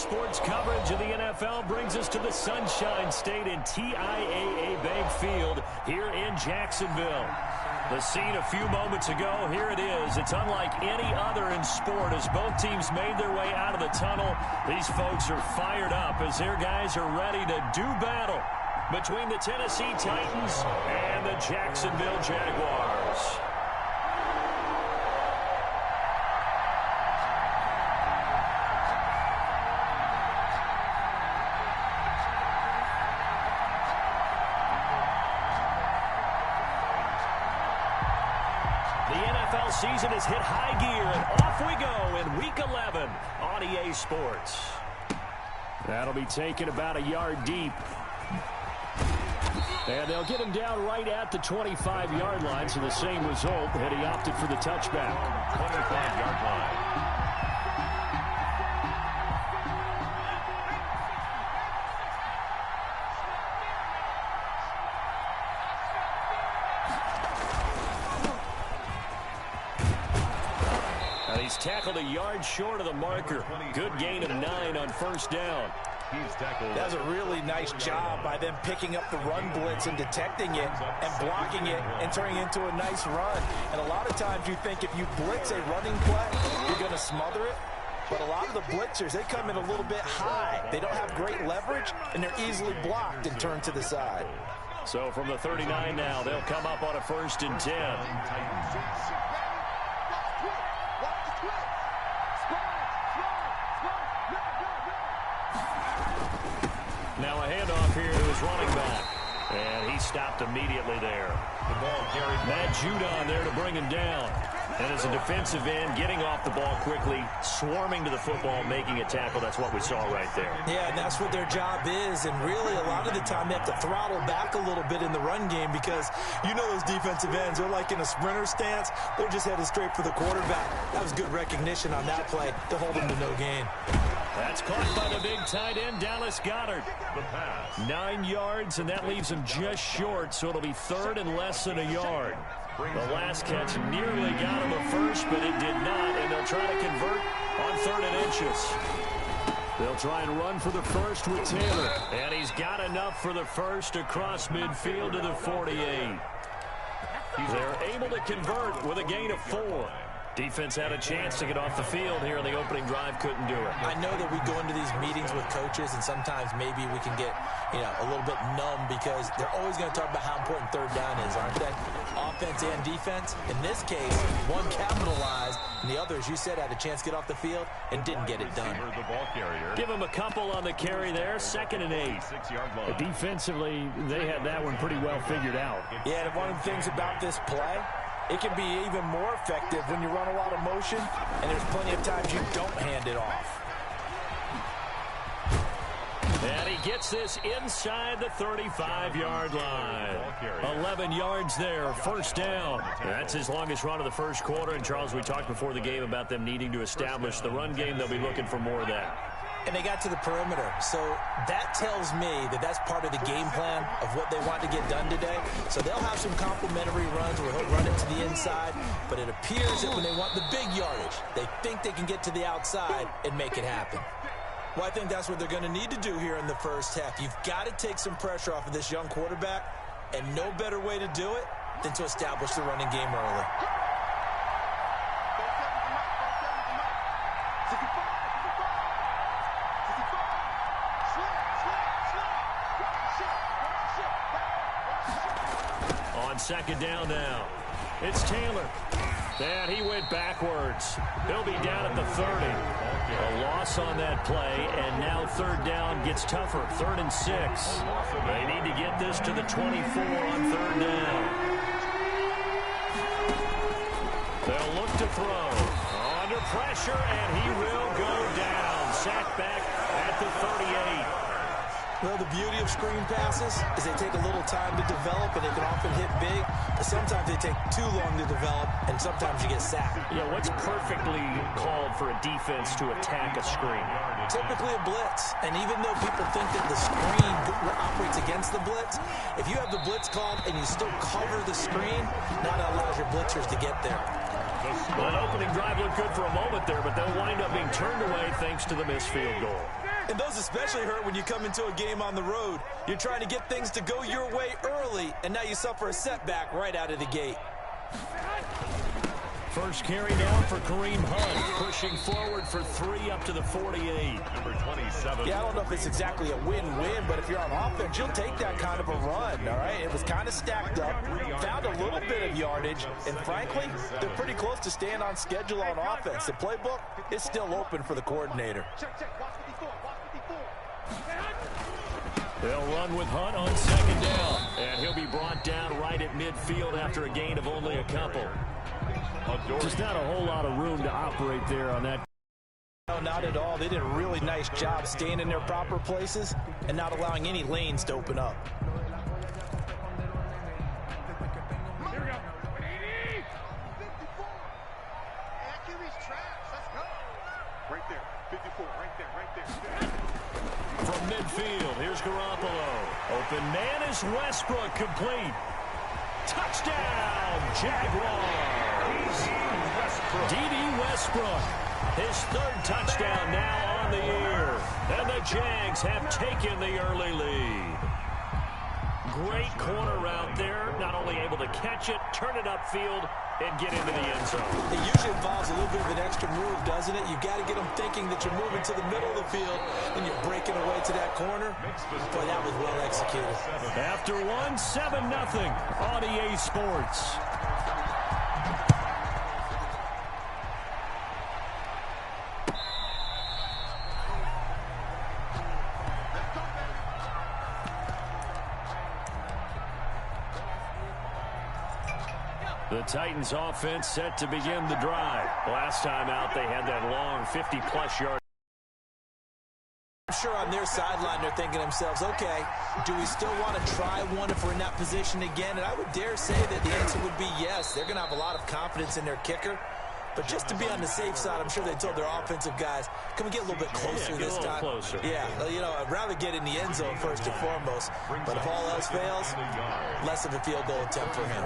sports coverage of the NFL brings us to the Sunshine State in TIAA Bank Field here in Jacksonville. The scene a few moments ago, here it is. It's unlike any other in sport as both teams made their way out of the tunnel. These folks are fired up as their guys are ready to do battle between the Tennessee Titans and the Jacksonville Jaguars. Season has hit high gear, and off we go in Week 11 on EA Sports. That'll be taken about a yard deep. And they'll get him down right at the 25-yard line, so the same result, and he opted for the touchback. 25-yard line. Tackled a yard short of the marker. Good gain of 9 on first down. That was a really nice job by them picking up the run blitz and detecting it and blocking it and turning it into a nice run. And a lot of times you think if you blitz a running play, you're going to smother it. But a lot of the blitzers, they come in a little bit high. They don't have great leverage, and they're easily blocked and turned to the side. So from the 39 now, they'll come up on a 1st and 10. Now a handoff here to his running back. And he stopped immediately there. The ball carried. Matt Judon there to bring him down. And as a defensive end, getting off the ball quickly, swarming to the football, making a tackle. That's what we saw right there. Yeah, and that's what their job is. And really, a lot of the time, they have to throttle back a little bit in the run game because you know those defensive ends, they're like in a sprinter stance. They're just headed straight for the quarterback. That was good recognition on that play to hold him to no gain. That's caught by the big tight end, Dallas Goedert. The pass. 9 yards, and that leaves him just short, so it'll be 3rd and less than a yard. The last catch nearly got him a first, but it did not, and they'll try to convert on 3rd and inches. They'll try and run for the first with Taylor, and he's got enough for the first across midfield to the 48. They're able to convert with a gain of 4. Defense had a chance to get off the field here in the opening drive, couldn't do it. I know that we go into these meetings with coaches, and sometimes maybe we can get, a little bit numb because they're always going to talk about how important 3rd down is, aren't they? Offense and defense. In this case, one capitalized, and the other, as you said, had a chance to get off the field and didn't get it done. Give him a couple on the carry there, 2nd and 8. Defensively, they had that one pretty well figured out. Yeah, and one of the things about this play, it can be even more effective when you run a lot of motion, and there's plenty of times you don't hand it off. And he gets this inside the 35-yard line. 11 yards there, 1st down. That's his longest run of the first quarter. And, Charles, we talked before the game about them needing to establish the run game. They'll be looking for more of that. And they got to the perimeter. So that tells me that that's part of the game plan of what they want to get done today. So they'll have some complementary runs where he'll run it to the inside. But it appears that when they want the big yardage, they think they can get to the outside and make it happen. Well, I think that's what they're going to need to do here in the first half. You've got to take some pressure off of this young quarterback, and no better way to do it than to establish the running game early. On 2nd down now, it's Taylor. And he went backwards. He'll be down at the 30. A loss on that play, and now 3rd down gets tougher. 3rd and 6. They need to get this to the 24 on 3rd down. They'll look to throw. Under pressure, and he will go down. Sacked back at the 38. Well, the beauty of screen passes is they take a little time to develop, and they can often hit big, but sometimes they take too long to develop, and sometimes you get sacked. Yeah, what's perfectly called for a defense to attack a screen? Typically a blitz, and even though people think that the screen operates against the blitz, if you have the blitz called and you still cover the screen, that allows your blitzers to get there. Well, that opening drive looked good for a moment there, but they'll wind up being turned away thanks to the missed field goal. And those especially hurt when you come into a game on the road. You're trying to get things to go your way early, and now you suffer a setback right out of the gate. First carry down for Kareem Hunt, pushing forward for 3 up to the 48. Number 27. Yeah, I don't know if it's exactly a win-win, but if you're on offense, you'll take that kind of a run, all right? It was kind of stacked up, found a little bit of yardage, and frankly, they're pretty close to staying on schedule on offense. The playbook is still open for the coordinator. They'll run with Hunt on second down, and he'll be brought down right at midfield after a gain of only a couple. Just not a whole lot of room to operate there on that. No, not at all. They did a really nice job staying in their proper places and not allowing any lanes to open up. Here we go. Right there. 54. Right there. From midfield, here's Garoppolo. Open man is Westbrook, complete. Touchdown, Jaguars. D.D. Westbrook, his third touchdown now on the year. And the Jags have taken the early lead. Great corner route there. Not only able to catch it, turn it upfield, and get into the end zone. It usually involves a little bit of an extra move, doesn't it? You've got to get them thinking that you're moving to the middle of the field and you're breaking away to that corner. Boy, that was well executed. After 7-0 on EA Sports. The Titans offense set to begin the drive. Last time out, they had that long 50-plus yard. I'm sure on their sideline they're thinking to themselves, okay, do we still want to try one if we're in that position again? And I would dare say that the answer would be yes. They're going to have a lot of confidence in their kicker. But just to be on the safe side, I'm sure they told their offensive guys, can we get a little bit closer this time? Closer. Yeah, you know, I'd rather get in the end zone first and foremost. But if all else fails, less of a field goal attempt for him.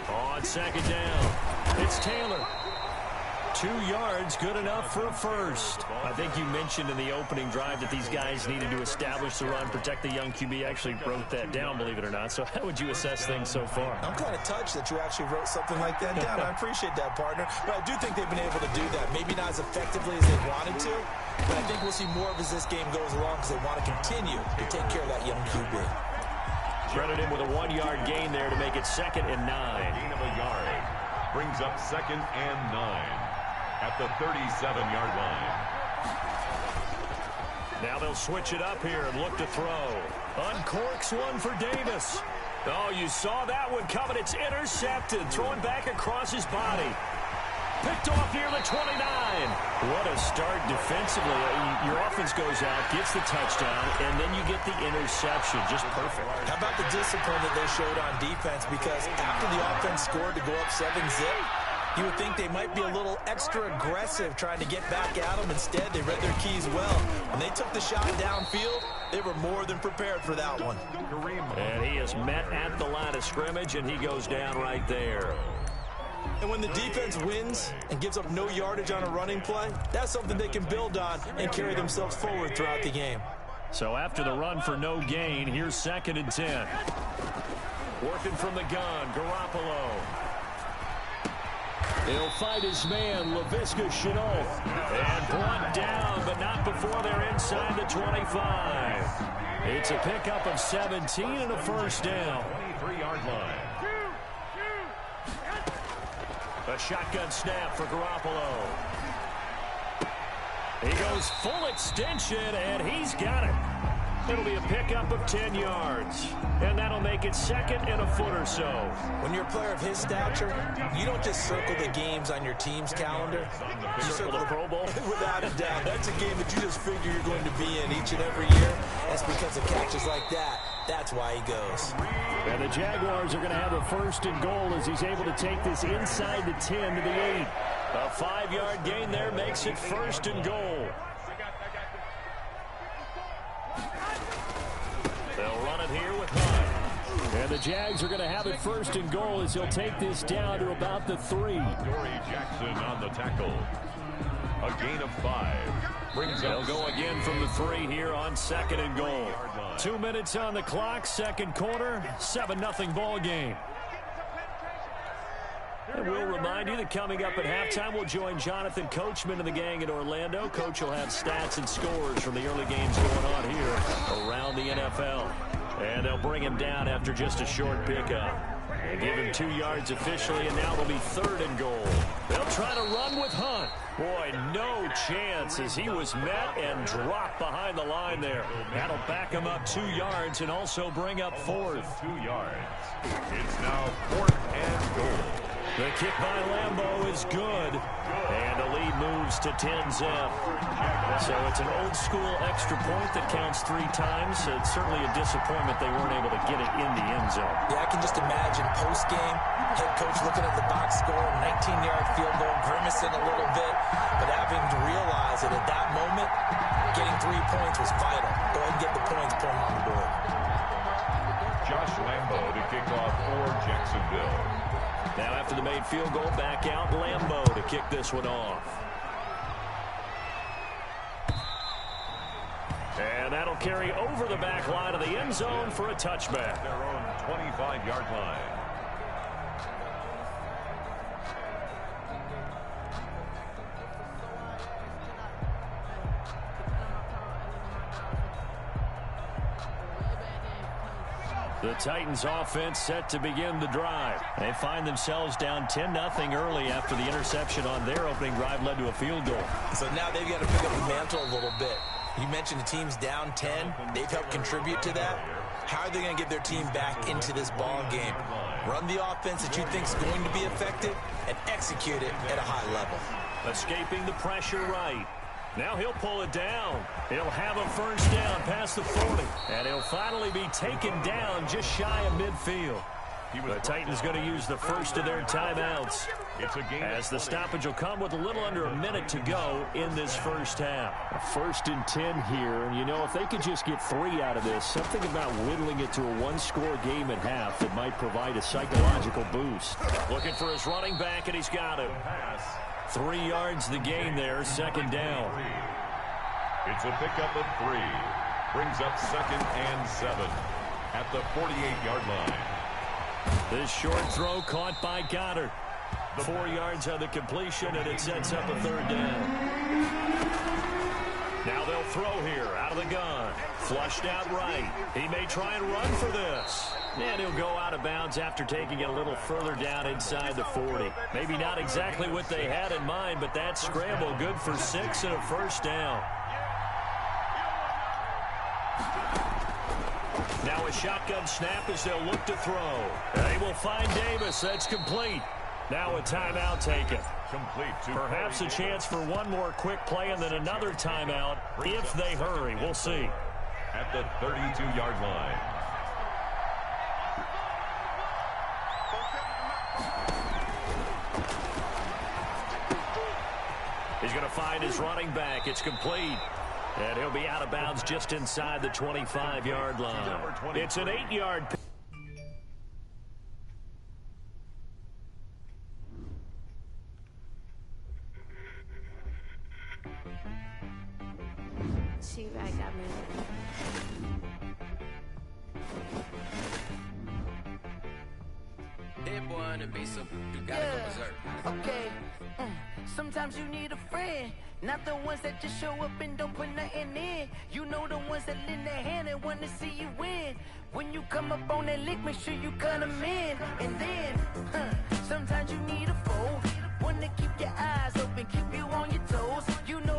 On second down, it's Taylor. 2 yards, good enough for a first. I think you mentioned in the opening drive that these guys needed to establish the run, protect the young QB. Actually wrote that down, believe it or not. So how would you assess things so far? I'm kind of touched that you actually wrote something like that down. I appreciate that, partner. But I do think they've been able to do that. Maybe not as effectively as they wanted to, but I think we'll see more of as this game goes along because they want to continue to take care of that young QB. Credit him with a 1-yard gain there to make it 2nd and 9. Gain of a yard. Brings up 2nd and 9 at the 37-yard line. Now they'll switch it up here and look to throw. Uncorks one for Davis. Oh, you saw that one coming. It's intercepted. Throwing back across his body. Picked off near the 29. What a start defensively. Your offense goes out, gets the touchdown, and then you get the interception. Just perfect. How about the discipline that they showed on defense? Because after the offense scored to go up 7-0, you would think they might be a little extra aggressive trying to get back at them. Instead, they read their keys well. When they took the shot downfield, they were more than prepared for that one. And he is met at the line of scrimmage, and he goes down right there. And when the defense wins and gives up no yardage on a running play, that's something they can build on and carry themselves forward throughout the game. So after the run for no gain, here's 2nd and 10. Working from the gun, Garoppolo. He'll fight his man, Laviska Shenault. And brought down, but not before they're inside the 25. It's a pickup of 17 and a first down. 23-yard line. A shotgun snap for Garoppolo. He goes full extension, and he's got it. It'll be a pickup of 10 yards. And that'll make it 2nd and a foot or so. When you're a player of his stature, you don't just circle the games on your team's calendar. You circle the Pro Bowl? Without a doubt. That's a game that you just figure you're going to be in each and every year. That's because of catches like that. That's why he goes. And the Jaguars are going to have a 1st and goal as he's able to take this inside the 10 to the 8. A 5-yard gain there makes it 1st and goal. They'll run it here with Hunt. And the Jags are going to have it first and goal as he'll take this down to about the 3. Dory Jackson on the tackle. A gain of 5. They'll go again from the 3 here on 2nd and goal. 2 minutes on the clock, second quarter, 7-0 ball game. And we'll remind you that coming up at halftime, we'll join Jonathan Coachman and the gang in Orlando. Coach will have stats and scores from the early games going on here around the NFL. And they'll bring him down after just a short pickup. They give him 2 yards officially, and now it'll be 3rd and goal. They'll try to run with Hunt. Boy, no chance as he was met and dropped behind the line there. That'll back him up 2 yards and also bring up 4th. 2 yards. It's now 4th and goal. The kick by Lambeau is good, and the lead moves to 10-zip. So it's an old-school extra point that counts 3 times. It's certainly a disappointment they weren't able to get it in the end zone. Yeah, I can just imagine post-game, head coach looking at the box score, 19-yard field goal, grimacing a little bit, but having to realize that at that moment, getting 3 points was vital. Go ahead and get the points, put them on the board. Josh Lambeau to kick off for Jacksonville. Now after the made field goal, back out Lambeau to kick this one off. And that'll carry over the back line of the end zone for a touchback. Their own 25-yard line. The Titans offense set to begin the drive. They find themselves down 10-0 early after the interception on their opening drive led to a field goal. So now they've got to pick up the mantle a little bit. You mentioned the team's down 10. They've helped contribute to that. How are they going to get their team back into this ball game? Run the offense that you think is going to be effective and execute it at a high level. Escaping the pressure right. Now he'll pull it down. He'll have a first down past the 40. And he'll finally be taken down just shy of midfield. The Titans going to use the first of their timeouts as the stoppage will come with a little under a minute to go in this first half. A 1st and 10 here, and you know, if they could just get 3 out of this, something about whittling it to a 1-score game at half that might provide a psychological boost. Looking for his running back, and he's got him. 3 yards the gain there, 2nd down. It's a pickup of 3. Brings up 2nd and 7 at the 48-yard line. This short throw caught by Goddard. 4 yards on the completion, and it sets up a 3rd down. Now they'll throw here out of the gun. Flushed out right. He may try and run for this. And he'll go out of bounds after taking it a little further down inside the 40. Maybe not exactly what they had in mind, but that scramble good for 6 and a first down. Now a shotgun snap as they'll look to throw. They will find Davis. That's complete. Now a timeout taken. Complete to perhaps a chance for one more quick play and then another timeout if they hurry. We'll see. At the 32-yard line. He's going to find his running back. It's complete. And he'll be out of bounds just inside the 25-yard line. It's an 8-yard. Okay, sometimes you need a friend, not the ones that just show up and don't put nothing in. You know, the ones that lend their hand and want to see you win. When you come up on that lick, make sure you cut them in. And then, sometimes you need a foe, one to keep your eyes open, keep you on your toes. You know